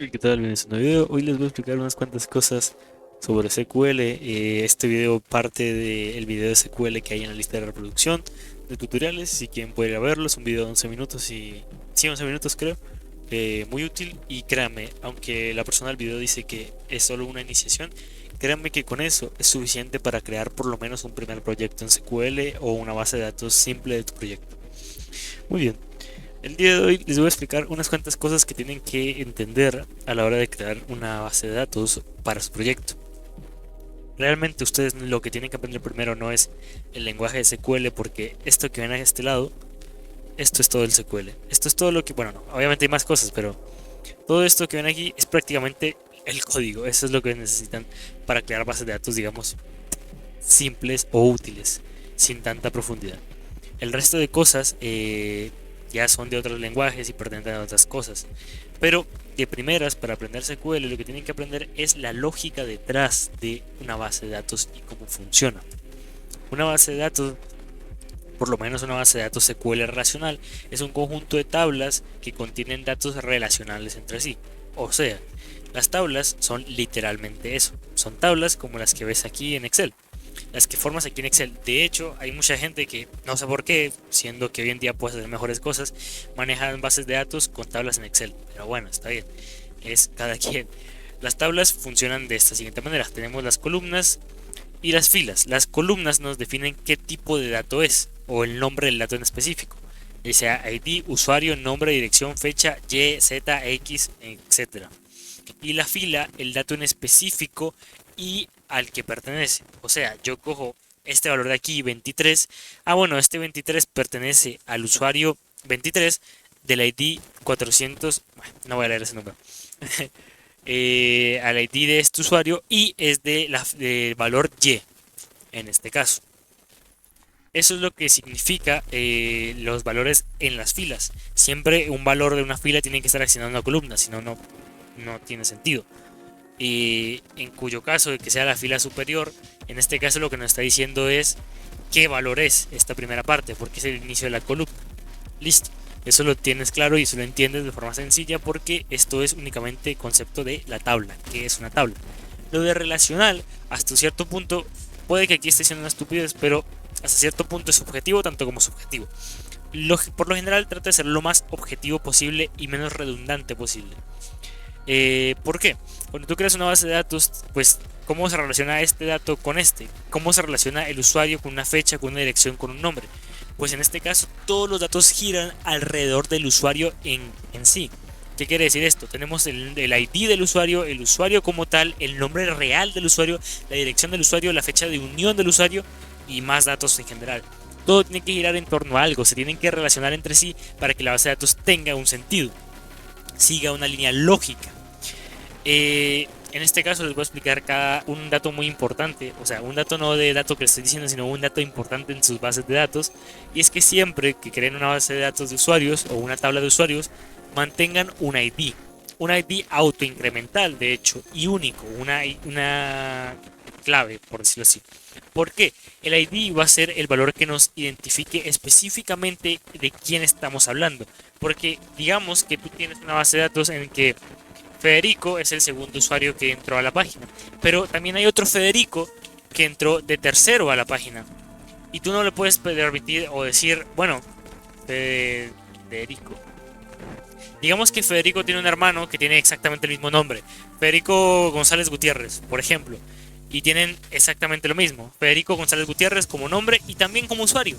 ¿Qué tal? Bienvenidos a un nuevo video. Hoy les voy a explicar unas cuantas cosas sobre SQL. Este video parte del video de SQL que hay en la lista de reproducción de tutoriales. Si quieren pueden ir a verlo, es un video de 11 minutos y... Sí, 11 minutos creo. Muy útil y créanme, aunque la persona del video dice que es solo una iniciación, créanme que con eso es suficiente para crear por lo menos un primer proyecto en SQL o una base de datos simple de tu proyecto. Muy bien. El día de hoy les voy a explicar unas cuantas cosas que tienen que entender a la hora de crear una base de datos para su proyecto. Realmente ustedes lo que tienen que aprender primero no es el lenguaje de SQL, porque esto que ven a este lado, esto es todo el SQL. Esto es todo lo que, bueno, no, obviamente hay más cosas, pero todo esto que ven aquí es prácticamente el código. Eso es lo que necesitan para crear bases de datos, digamos, simples o útiles, sin tanta profundidad. El resto de cosas ya son de otros lenguajes y pertenecen a otras cosas. Pero de primeras, para aprender SQL, lo que tienen que aprender es la lógica detrás de una base de datos y cómo funciona. Una base de datos, por lo menos una base de datos SQL relacional, es un conjunto de tablas que contienen datos relacionales entre sí. O sea, las tablas son literalmente eso. Son tablas como las que ves aquí en Excel, las que formas aquí en Excel. De hecho, hay mucha gente que, no sé por qué, siendo que hoy en día puedes hacer mejores cosas, manejan bases de datos con tablas en Excel. Pero bueno, está bien, es cada quien. Las tablas funcionan de esta siguiente manera. Tenemos las columnas y las filas. Las columnas nos definen qué tipo de dato es, o el nombre del dato en específico. Ya sea ID, usuario, nombre, dirección, fecha, Y, Z, X, etcétera. Y la fila, el dato en específico y al que pertenece. O sea, yo cojo este valor de aquí, 23. Ah, bueno, este 23 pertenece al usuario 23 del ID 400. Bueno, no voy a leer ese número. Al ID de este usuario y es del valor Y en este caso. Eso es lo que significa los valores en las filas. Siempre un valor de una fila tiene que estar accionando a una columna, si no, no tiene sentido. Y en cuyo caso de que sea la fila superior, en este caso lo que nos está diciendo es qué valor es esta primera parte, porque es el inicio de la columna. Listo, eso lo tienes claro y eso lo entiendes de forma sencilla, porque esto es únicamente el concepto de la tabla, que es una tabla. Lo de relacional, hasta cierto punto, puede que aquí esté siendo una estupidez, pero hasta cierto punto es objetivo tanto como subjetivo. Por lo general trata de ser lo más objetivo posible y menos redundante posible. ¿Por qué? Cuando tú creas una base de datos, pues cómo se relaciona este dato con este, cómo se relaciona el usuario con una fecha, con una dirección, con un nombre. Pues en este caso todos los datos giran alrededor del usuario en sí. ¿Qué quiere decir esto? Tenemos el ID del usuario, el usuario como tal, el nombre real del usuario, la dirección del usuario, la fecha de unión del usuario y más datos en general. Todo tiene que girar en torno a algo, se tienen que relacionar entre sí para que la base de datos tenga un sentido, siga una línea lógica. En este caso les voy a explicar un dato muy importante, o sea, un dato no de dato que les estoy diciendo, sino un dato importante en sus bases de datos, y es que siempre que creen una base de datos de usuarios o una tabla de usuarios, mantengan un ID autoincremental, de hecho, y único, una clave, por decirlo así. ¿Por qué? El ID va a ser el valor que nos identifique específicamente de quién estamos hablando, porque digamos que tú tienes una base de datos en que Federico es el segundo usuario que entró a la página, pero también hay otro Federico que entró de tercero a la página. Y tú no le puedes permitir o decir, bueno, Federico. Digamos que Federico tiene un hermano que tiene exactamente el mismo nombre, Federico González Gutiérrez, por ejemplo, y tienen exactamente lo mismo, Federico González Gutiérrez como nombre y también como usuario.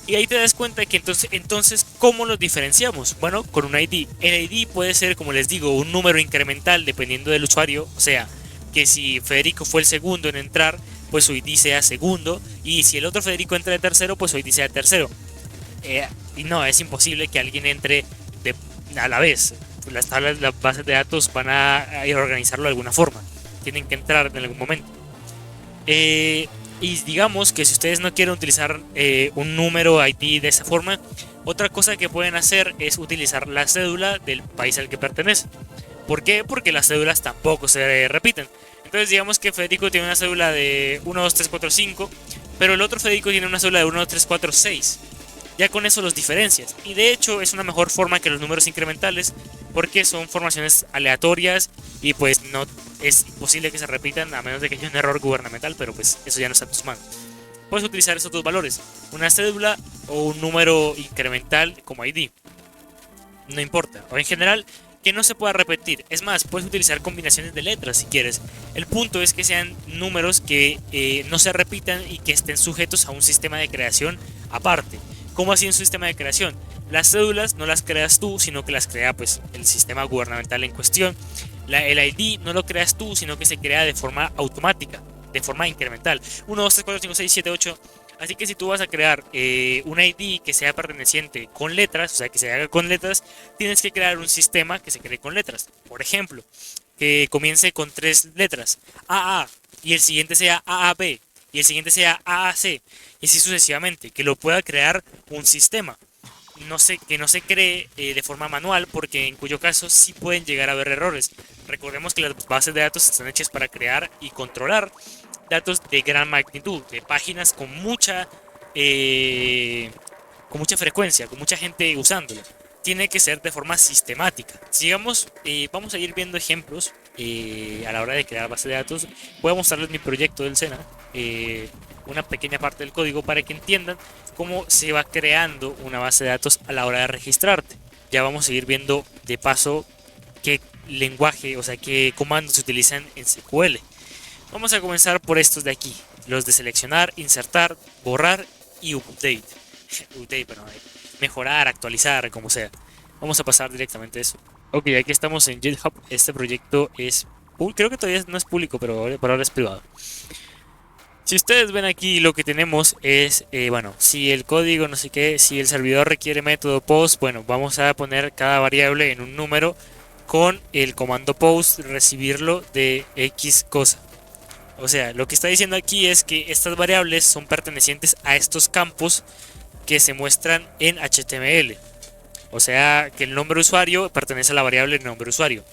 Y ahí te das cuenta de que entonces, ¿cómo los diferenciamos? Bueno, con un ID. El ID puede ser, como les digo, un número incremental dependiendo del usuario. O sea, que si Federico fue el segundo en entrar, pues su ID sea segundo. Y si el otro Federico entra de tercero, pues su ID sea tercero. Y no, es imposible que alguien entre de, a la vez. Las tablas, las bases de datos van a organizarlo de alguna forma. Tienen que entrar en algún momento. Y digamos que si ustedes no quieren utilizar un número ID de esa forma, otra cosa que pueden hacer es utilizar la cédula del país al que pertenece. ¿Por qué? Porque las cédulas tampoco se repiten. Entonces digamos que Federico tiene una cédula de 1, 2, 3, 4, 5, pero el otro Federico tiene una cédula de 1, 2, 3, 4, 6. Ya con eso los diferencias. Y de hecho es una mejor forma que los números incrementales, porque son formaciones aleatorias y pues no es imposible que se repitan a menos de que haya un error gubernamental, pero pues eso ya no está en tus manos. Puedes utilizar esos dos valores, una cédula o un número incremental como ID, no importa, o en general que no se pueda repetir. Es más, puedes utilizar combinaciones de letras si quieres. El punto es que sean números que no se repitan y que estén sujetos a un sistema de creación aparte. ¿Cómo así un sistema de creación? Las cédulas no las creas tú, sino que las crea pues el sistema gubernamental en cuestión. El ID no lo creas tú, sino que se crea de forma automática, de forma incremental. 1, 2, 3, 4, 5, 6, 7, 8. Así que si tú vas a crear un ID que sea perteneciente con letras, o sea, que se haga con letras, tienes que crear un sistema que se cree con letras. Por ejemplo, que comience con 3 letras, AA, y el siguiente sea AAB, y el siguiente sea AAC, y así sucesivamente, que lo pueda crear un sistema. Que no se cree de forma manual, porque en cuyo caso sí pueden llegar a haber errores. Recordemos que las bases de datos están hechas para crear y controlar datos de gran magnitud, de páginas con mucha frecuencia, con mucha gente usándolo. Tiene que ser de forma sistemática. Sigamos, vamos a ir viendo ejemplos a la hora de crear base de datos. Voy a mostrarles mi proyecto del Sena, una pequeña parte del código para que entiendan cómo se va creando una base de datos a la hora de registrarte. Ya vamos a ir viendo de paso qué lenguaje, o sea, qué comandos se utilizan en SQL. Vamos a comenzar por estos de aquí, los de seleccionar, insertar, borrar y update. Update, pero mejorar, actualizar, como sea. Vamos a pasar directamente a eso. Ok, aquí estamos en GitHub. Este proyecto es... creo que todavía no es público, pero por ahora es privado. Si ustedes ven aquí, lo que tenemos es, bueno, si el código no sé qué, si el servidor requiere método post, bueno, vamos a poner cada variable en un número con el comando post, recibirlo de X cosa. O sea, lo que está diciendo aquí es que estas variables son pertenecientes a estos campos que se muestran en HTML. O sea, que el nombre usuario pertenece a la variable nombre usuario.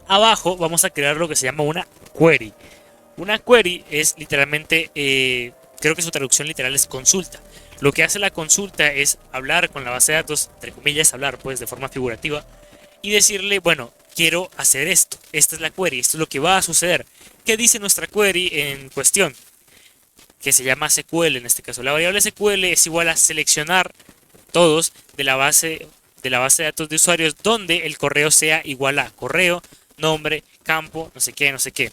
Abajo vamos a crear lo que se llama una query. Una query es literalmente, creo que su traducción literal es consulta. Lo que hace la consulta es hablar con la base de datos, entre comillas, hablar pues de forma figurativa, y decirle, bueno, quiero hacer esto. Esta es la query, esto es lo que va a suceder. ¿Qué dice nuestra query en cuestión? Que se llama SQL en este caso. La variable SQL es igual a seleccionar todos de la base de datos de usuarios donde el correo sea igual a correo, nombre, campo, no sé qué, no sé qué.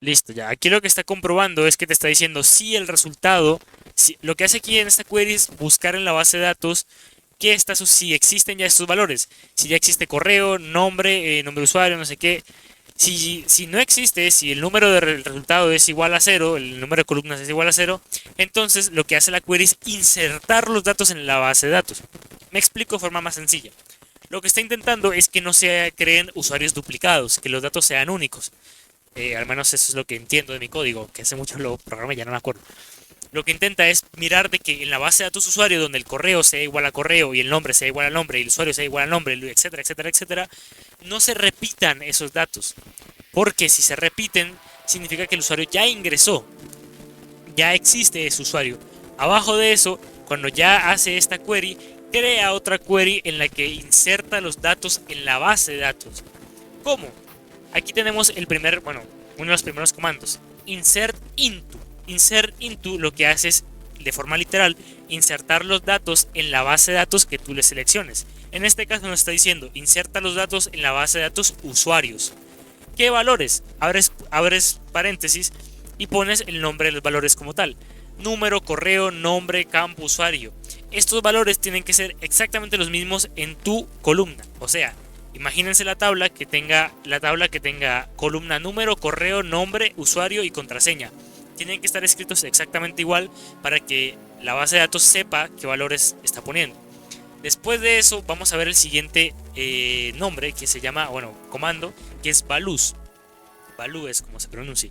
Listo, ya. Aquí lo que está comprobando es que te está diciendo si el resultado, si, lo que hace aquí en esta query es buscar en la base de datos si existen ya estos valores. Si ya existe correo, nombre, nombre de usuario, no sé qué. Si no existe, si el número del resultado es igual a 0, el número de columnas es igual a 0, entonces lo que hace la query es insertar los datos en la base de datos. Me explico de forma más sencilla. Lo que está intentando es que no se creen usuarios duplicados, que los datos sean únicos. Al menos eso es lo que entiendo de mi código, que hace mucho lo programé, ya no me acuerdo. Lo que intenta es mirar de que en la base de datos usuario, donde el correo sea igual a correo y el nombre sea igual al nombre y el usuario sea igual al nombre, etcétera, etcétera, etcétera, no se repitan esos datos. Porque si se repiten, significa que el usuario ya ingresó, ya existe ese usuario. Abajo de eso, cuando ya hace esta query, crea otra query en la que inserta los datos en la base de datos. ¿Cómo? Aquí tenemos uno de los primeros comandos, insert into. Insert into lo que hace es, de forma literal, insertar los datos en la base de datos que tú le selecciones. En este caso nos está diciendo, inserta los datos en la base de datos usuarios. ¿Qué valores? Abres paréntesis y pones el nombre de los valores como tal. Número, correo, nombre, campo, usuario. Estos valores tienen que ser exactamente los mismos en tu columna. O sea, imagínense la tabla que tenga columna número, correo, nombre, usuario y contraseña. Tienen que estar escritos exactamente igual para que la base de datos sepa qué valores está poniendo. Después de eso vamos a ver el siguiente nombre que se llama, comando, que es values. Value es como se pronuncia.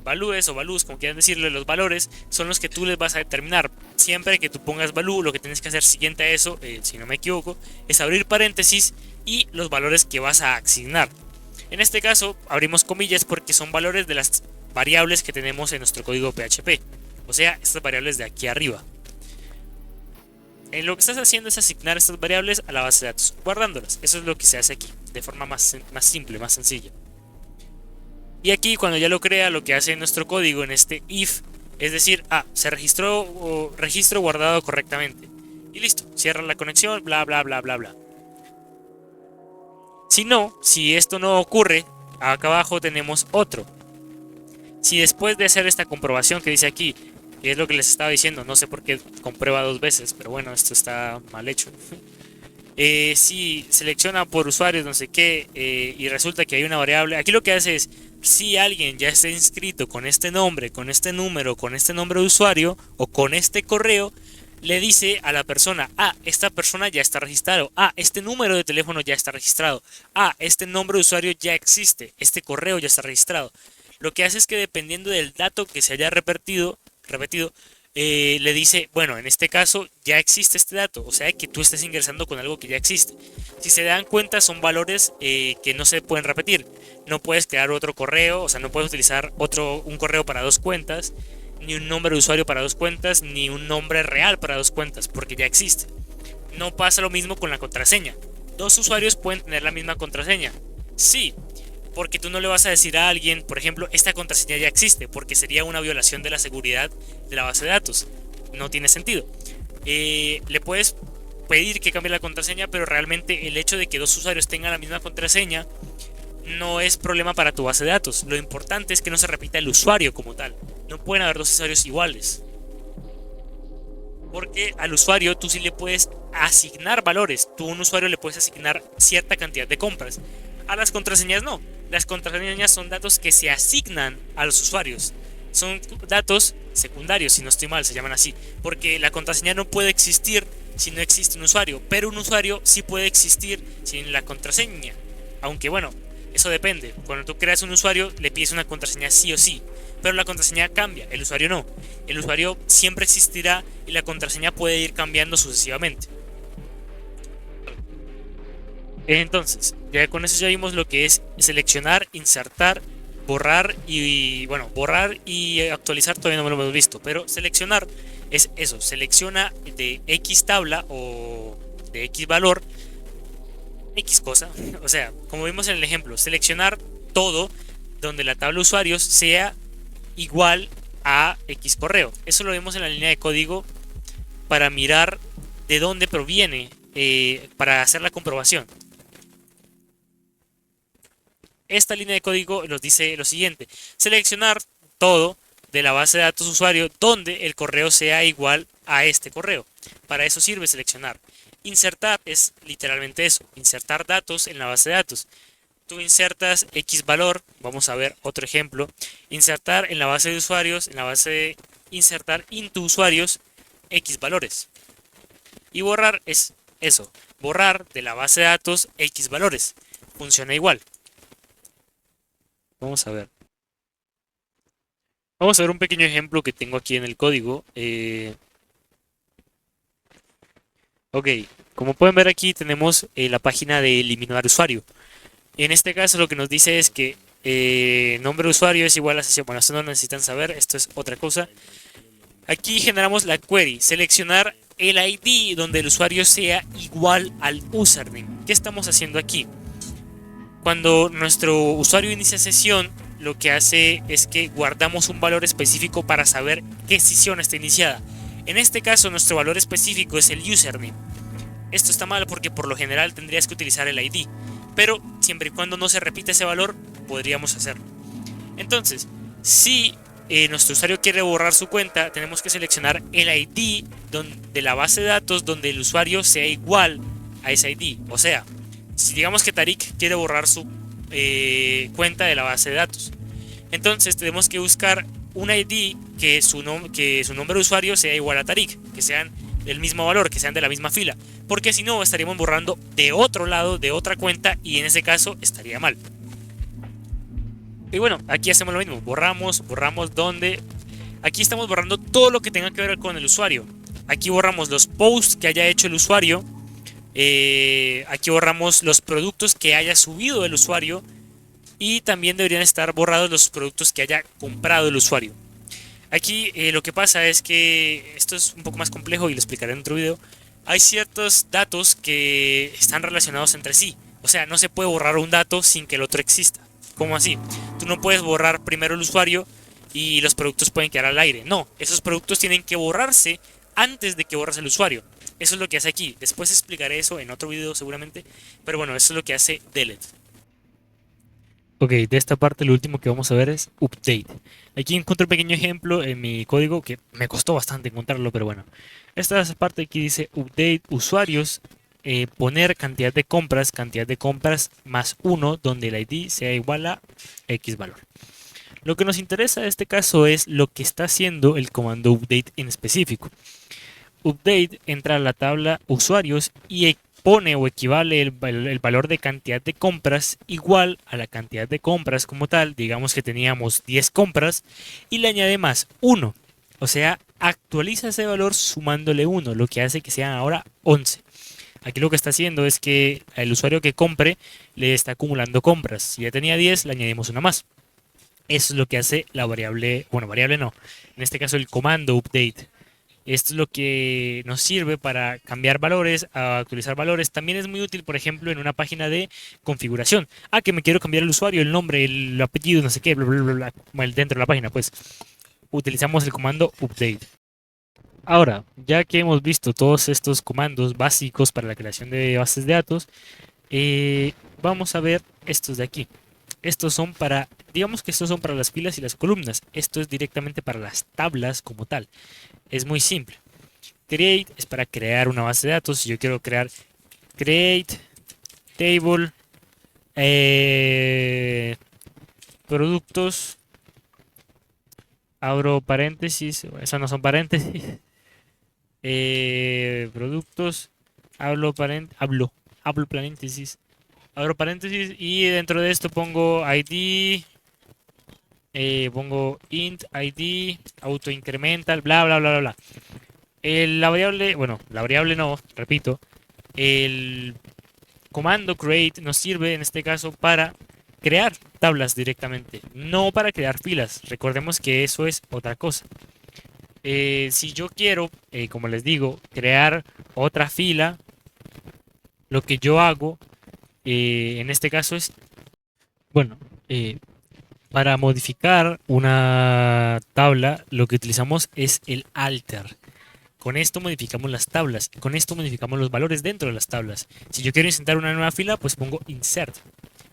Values o values, como quieran decirle, los valores son los que tú les vas a determinar. Siempre que tú pongas value, lo que tienes que hacer siguiente a eso, si no me equivoco, es abrir paréntesis y los valores que vas a asignar. En este caso abrimos comillas porque son valores de las variables que tenemos en nuestro código PHP, o sea, estas variables de aquí arriba. Lo que estás haciendo es asignar estas variables a la base de datos, guardándolas. Eso es lo que se hace aquí, de forma más simple, más sencilla. Y aquí, cuando ya lo crea, lo que hace nuestro código en este if es decir, se registró o registro guardado correctamente. Y listo, cierra la conexión, bla bla bla bla bla. Si no, si esto no ocurre, acá abajo tenemos otro. Si después de hacer esta comprobación que dice aquí, que es lo que les estaba diciendo, no sé por qué comprueba 2 veces, pero bueno, esto está mal hecho. Si selecciona por usuarios, no sé qué, y resulta que hay una variable, aquí lo que hace es, si alguien ya está inscrito con este nombre, con este número, con este nombre de usuario, o con este correo, le dice a la persona, esta persona ya está registrado, este número de teléfono ya está registrado, este nombre de usuario ya existe, este correo ya está registrado. Lo que hace es que dependiendo del dato que se haya repetido, le dice, bueno, en este caso ya existe este dato, o sea que tú estés ingresando con algo que ya existe. Si se dan cuenta, son valores que no se pueden repetir. No puedes crear otro correo, o sea, no puedes utilizar un correo para 2 cuentas, ni un nombre de usuario para 2 cuentas, ni un nombre real para 2 cuentas, porque ya existe. No pasa lo mismo con la contraseña. 2 usuarios pueden tener la misma contraseña. Sí, porque tú no le vas a decir a alguien, por ejemplo, esta contraseña ya existe, porque sería una violación de la seguridad de la base de datos. No tiene sentido. Le puedes pedir que cambie la contraseña, pero realmente el hecho de que 2 usuarios tengan la misma contraseña no es problema para tu base de datos. Lo importante es que no se repita el usuario como tal. No pueden haber 2 usuarios iguales. Porque al usuario tú sí le puedes asignar valores. Tú a un usuario le puedes asignar cierta cantidad de compras. A las contraseñas no. Las contraseñas son datos que se asignan a los usuarios. Son datos secundarios, si no estoy mal, se llaman así. Porque la contraseña no puede existir si no existe un usuario. Pero un usuario sí puede existir sin la contraseña. Aunque bueno, eso depende. Cuando tú creas un usuario, le pides una contraseña sí o sí. Pero la contraseña cambia, el usuario no. El usuario siempre existirá y la contraseña puede ir cambiando sucesivamente. Entonces, ya con eso ya vimos lo que es seleccionar, insertar, borrar y bueno, borrar y actualizar todavía no me lo hemos visto, pero seleccionar es eso, selecciona de X tabla o de X valor X cosa, o sea, como vimos en el ejemplo, seleccionar todo donde la tabla de usuarios sea igual a X correo. Eso lo vemos en la línea de código para mirar de dónde proviene, para hacer la comprobación. Esta línea de código nos dice lo siguiente: seleccionar todo de la base de datos usuario donde el correo sea igual a este correo. Para eso sirve seleccionar. Insertar es literalmente eso, insertar datos en la base de datos. Tú insertas X valor, vamos a ver otro ejemplo, insertar en la base de usuarios, en la base de insertar into usuarios X valores. Y borrar es eso, borrar de la base de datos X valores. Funciona igual. Vamos a ver. Vamos a ver un pequeño ejemplo que tengo aquí en el código. Ok, como pueden ver aquí tenemos la página de eliminar usuario. En este caso lo que nos dice es que nombre de usuario es igual a sesión. Bueno, esto no necesitan saber, esto es otra cosa. Aquí generamos la query, seleccionar el ID donde el usuario sea igual al username. ¿Qué estamos haciendo aquí? Cuando nuestro usuario inicia sesión, lo que hace es que guardamos un valor específico para saber qué sesión está iniciada. En este caso, nuestro valor específico es el username. Esto está mal porque por lo general tendrías que utilizar el ID, pero siempre y cuando no se repita ese valor, podríamos hacerlo. Entonces, si nuestro usuario quiere borrar su cuenta, tenemos que seleccionar el ID de la base de datos donde el usuario sea igual a ese ID. O sea, si digamos que Tarik quiere borrar su cuenta de la base de datos, entonces tenemos que buscar un ID que su nombre de usuario sea igual a Tarik, que sean del mismo valor, que sean de la misma fila, porque si no estaríamos borrando de otro lado, de otra cuenta, y en ese caso estaría mal. Y bueno, aquí hacemos lo mismo, borramos donde, aquí estamos borrando todo lo que tenga que ver con el usuario. Aquí borramos los posts que haya hecho el usuario, aquí borramos los productos que haya subido el usuario, y también deberían estar borrados los productos que haya comprado el usuario. Aquí lo que pasa es que esto es un poco más complejo y lo explicaré en otro video. Hay ciertos datos que están relacionados entre sí. O sea, no se puede borrar un dato sin que el otro exista. ¿Cómo así? Tú no puedes borrar primero el usuario y los productos pueden quedar al aire. No, esos productos tienen que borrarse antes de que borras el usuario. Eso es lo que hace aquí. Después explicaré eso en otro video seguramente. Pero bueno, eso es lo que hace delete. Ok, de esta parte lo último que vamos a ver es update. Aquí encuentro un pequeño ejemplo en mi código que me costó bastante encontrarlo, pero bueno. Esta parte aquí dice update usuarios, poner cantidad de compras más 1, donde el ID sea igual a X valor. Lo que nos interesa en este caso es lo que está haciendo el comando update en específico. Update entra a la tabla usuarios y pone o equivale el valor de cantidad de compras igual a la cantidad de compras como tal. Digamos que teníamos 10 compras y le añade más 1. O sea, actualiza ese valor sumándole 1, lo que hace que sean ahora 11. Aquí lo que está haciendo es que el usuario que compre le está acumulando compras. Si ya tenía 10, le añadimos una más. Eso es lo que hace la variable, bueno, variable no, en este caso el comando update. Esto es lo que nos sirve para cambiar valores, actualizar valores. También es muy útil, por ejemplo, en una página de configuración. Ah, que me quiero cambiar el usuario, el nombre, el apellido, no sé qué, bla, bla, bla, bla, dentro de la página, pues utilizamos el comando update. Ahora, ya que hemos visto todos estos comandos básicos para la creación de bases de datos, vamos a ver estos de aquí. Estos son para, digamos que estos son para las filas y las columnas. Esto es directamente para las tablas como tal. Es muy simple. Create es para crear una base de datos. Si yo quiero crear create table productos, abro paréntesis, esas no son paréntesis, productos, hablo paréntesis, abro paréntesis y dentro de esto pongo id, pongo int id, auto incremental, bla bla bla bla bla. La variable, bueno, la variable no, repito, el comando create nos sirve en este caso para crear tablas directamente, no para crear filas. Recordemos que eso es otra cosa. Si yo quiero, como les digo, crear otra fila, lo que yo hago en este caso es, bueno, para modificar una tabla, lo que utilizamos es el alter. Con esto modificamos las tablas, con esto modificamos los valores dentro de las tablas. Si yo quiero insertar una nueva fila, pues pongo insert.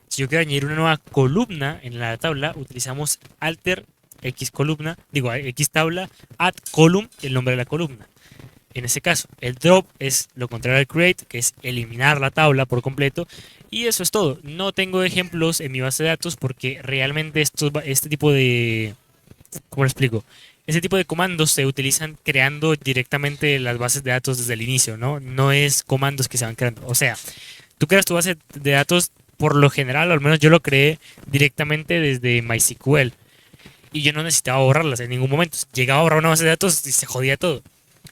Si yo quiero añadir una nueva columna en la tabla, utilizamos alter x columna, digo x tabla, add column, el nombre de la columna. En este caso, el drop es lo contrario al create, que es eliminar la tabla por completo. Y eso es todo. No tengo ejemplos en mi base de datos porque realmente este tipo de... ¿Cómo lo explico? Este tipo de comandos se utilizan creando directamente las bases de datos desde el inicio, ¿no? No es comandos que se van creando. O sea, tú creas tu base de datos por lo general, al menos yo lo creé directamente desde MySQL. Y yo no necesitaba borrarlas en ningún momento. Llegaba a borrar una base de datos y se jodía todo.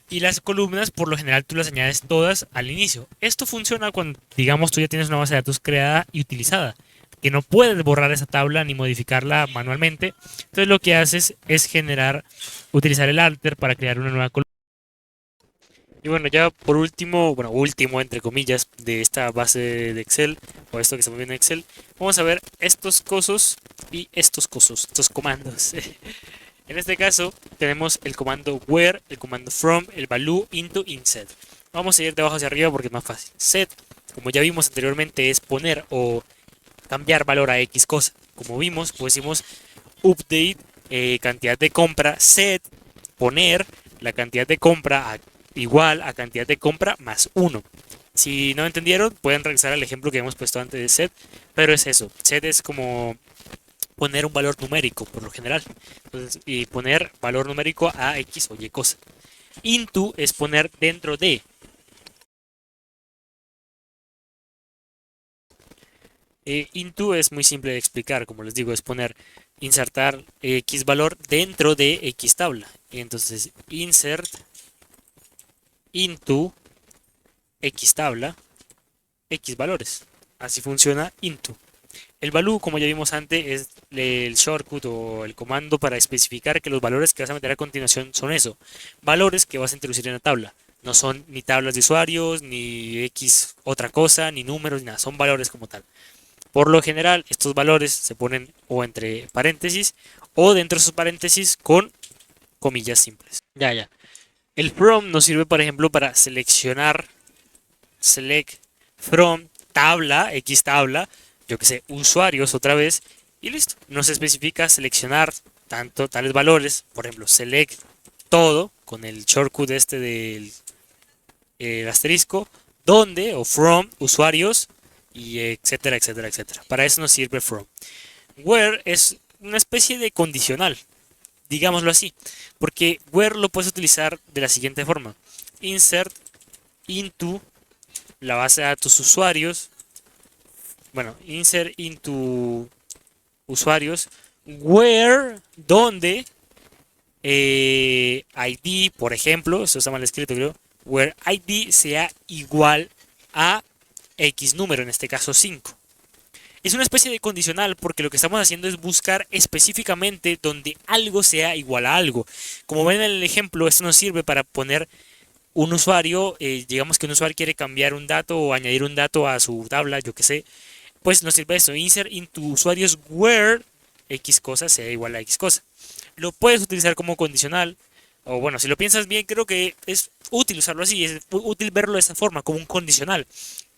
Y las columnas, por lo general, tú las añades todas al inicio. Esto funciona cuando, digamos, tú ya tienes una base de datos creada y utilizada, que no puedes borrar esa tabla ni modificarla manualmente. Entonces lo que haces es utilizar el alter para crear una nueva columna. Y bueno, ya por último, bueno, último entre comillas, de esta base de Excel, o esto que estamos viendo en Excel, vamos a ver estos cosos y estos cosos, estos comandos. En este caso tenemos el comando where, el comando from, el value, into, inset. Vamos a ir de abajo hacia arriba porque es más fácil. Set, como ya vimos anteriormente, es poner o cambiar valor a X cosa. Como vimos, pues hicimos update, cantidad de compra, set, poner la cantidad de compra igual a cantidad de compra más 1. Si no entendieron, pueden regresar al ejemplo que hemos puesto antes de set, pero es eso. Set es como poner un valor numérico por lo general. Entonces, y poner valor numérico a X o Y cosa. Into es poner dentro de. Into es muy simple de explicar, como les digo, es poner, insertar X valor dentro de X tabla. Y entonces, insert into X tabla, X valores. Así funciona into. El value, como ya vimos antes, es el shortcut o el comando para especificar que los valores que vas a meter a continuación son eso, valores que vas a introducir en la tabla. No son ni tablas de usuarios, ni X otra cosa, ni números, ni nada, son valores como tal. Por lo general, estos valores se ponen o entre paréntesis o dentro de esos paréntesis con comillas simples. Ya. El from nos sirve, por ejemplo, para seleccionar, select from tabla, X tabla, yo que sé, usuarios otra vez, y listo. Nos especifica seleccionar tanto tales valores, por ejemplo, select todo con el shortcut este del asterisco, donde o from usuarios y etcétera, etcétera, etcétera. Para eso nos sirve from. Where es una especie de condicional, digámoslo así, porque where lo puedes utilizar de la siguiente forma: insert into la base de datos usuarios, bueno, insert into usuarios, where, donde ID, por ejemplo, eso está mal escrito, creo, where ID sea igual a X número, en este caso 5. Es una especie de condicional porque lo que estamos haciendo es buscar específicamente donde algo sea igual a algo. Como ven en el ejemplo, esto nos sirve para poner un usuario, digamos que un usuario quiere cambiar un dato o añadir un dato a su tabla, yo que sé, pues nos sirve eso, insert into usuarios where X cosa sea igual a X cosa. Lo puedes utilizar como condicional, o bueno, si lo piensas bien, creo que es útil usarlo así, es útil verlo de esta forma, como un condicional.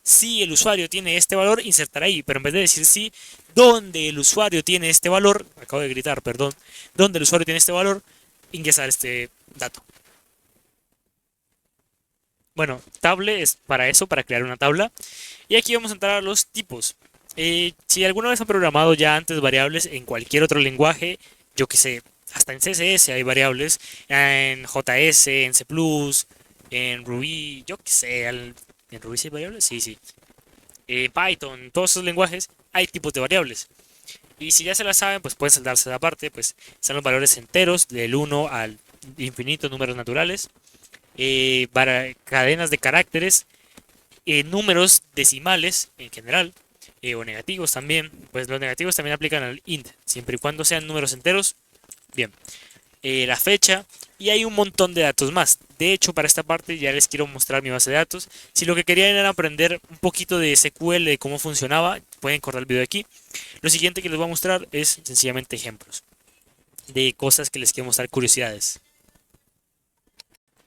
Si el usuario tiene este valor, insertar ahí, pero en vez de decir si, donde el usuario tiene este valor, acabo de gritar, perdón, donde el usuario tiene este valor, ingresar este dato. Bueno, table es para eso, para crear una tabla. Y aquí vamos a entrar a los tipos. Si alguna vez han programado ya antes variables en cualquier otro lenguaje, yo que sé, hasta en CSS hay variables, en JS, en C++, en Ruby, yo que sé, ¿en Ruby sí hay variables? Sí, sí. Python, todos esos lenguajes hay tipos de variables. Y si ya se las saben, pues pueden saltarse la parte, pues están los valores enteros del 1 al infinito, números naturales, para cadenas de caracteres, números decimales en general, o negativos también. Pues los negativos también aplican al int, siempre y cuando sean números enteros. Bien, la fecha y hay un montón de datos más. De hecho, para esta parte ya les quiero mostrar mi base de datos. Si lo que querían era aprender un poquito de SQL, de cómo funcionaba, pueden cortar el video aquí. Lo siguiente que les voy a mostrar es sencillamente ejemplos de cosas que les quiero mostrar, curiosidades.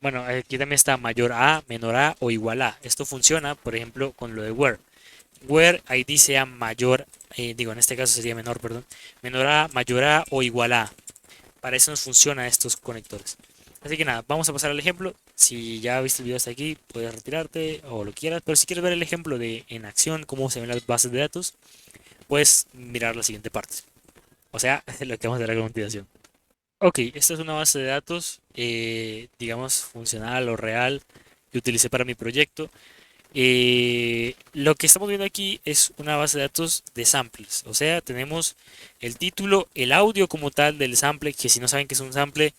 Bueno, aquí también está mayor a, menor a o igual a. Esto funciona, por ejemplo, con lo de where. Where ID sea mayor, digo, en este caso sería menor, perdón. Menor a, mayor a o igual a. Para eso nos funcionan estos conectores. Así que nada, vamos a pasar al ejemplo. Si ya viste el video hasta aquí, puedes retirarte o lo quieras. Pero si quieres ver el ejemplo de en acción, cómo se ven las bases de datos, puedes mirar la siguiente parte. O sea, lo que vamos a ver a continuación. Ok, esta es una base de datos, digamos, funcional o real que utilicé para mi proyecto. Lo que estamos viendo aquí es una base de datos de samples. O sea, tenemos el título, el audio como tal del sample, que si no saben qué es un sample,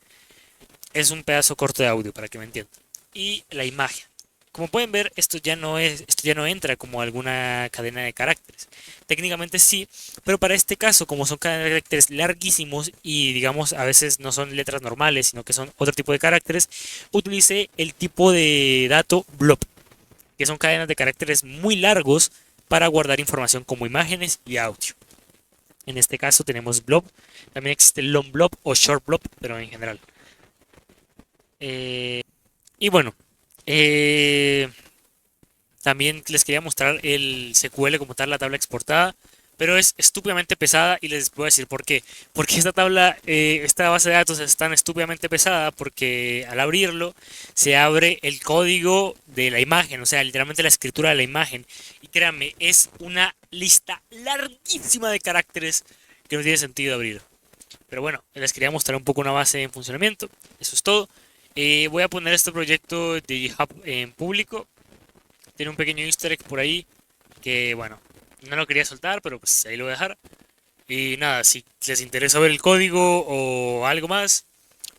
es un pedazo corto de audio, para que me entiendan. Y la imagen. Como pueden ver, esto ya no entra como alguna cadena de caracteres. Técnicamente sí, pero para este caso, como son cadenas de caracteres larguísimos y digamos a veces no son letras normales, sino que son otro tipo de caracteres, utilicé el tipo de dato blob, que son cadenas de caracteres muy largos para guardar información como imágenes y audio. En este caso tenemos blob, también existe long blob o short blob, pero en general. Y bueno, eh, también les quería mostrar el SQL como tal, la tabla exportada, pero es estúpidamente pesada y les voy a decir por qué. Porque esta tabla, esta base de datos es tan estúpidamente pesada porque al abrirlo se abre el código de la imagen, o sea, literalmente la escritura de la imagen. Y créanme, es una lista larguísima de caracteres que no tiene sentido abrir. Pero bueno, les quería mostrar un poco una base en funcionamiento. Eso es todo. Voy a poner este proyecto de GitHub en público. Tiene un pequeño easter egg por ahí que, bueno, no lo quería soltar, pero pues ahí lo voy a dejar. Y nada, si les interesa ver el código o algo más,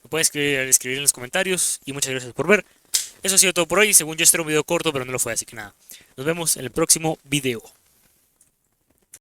me pueden escribir en los comentarios. Y muchas gracias por ver. Eso ha sido todo por hoy. Según yo, este era un video corto, pero no lo fue, así que nada. Nos vemos en el próximo video.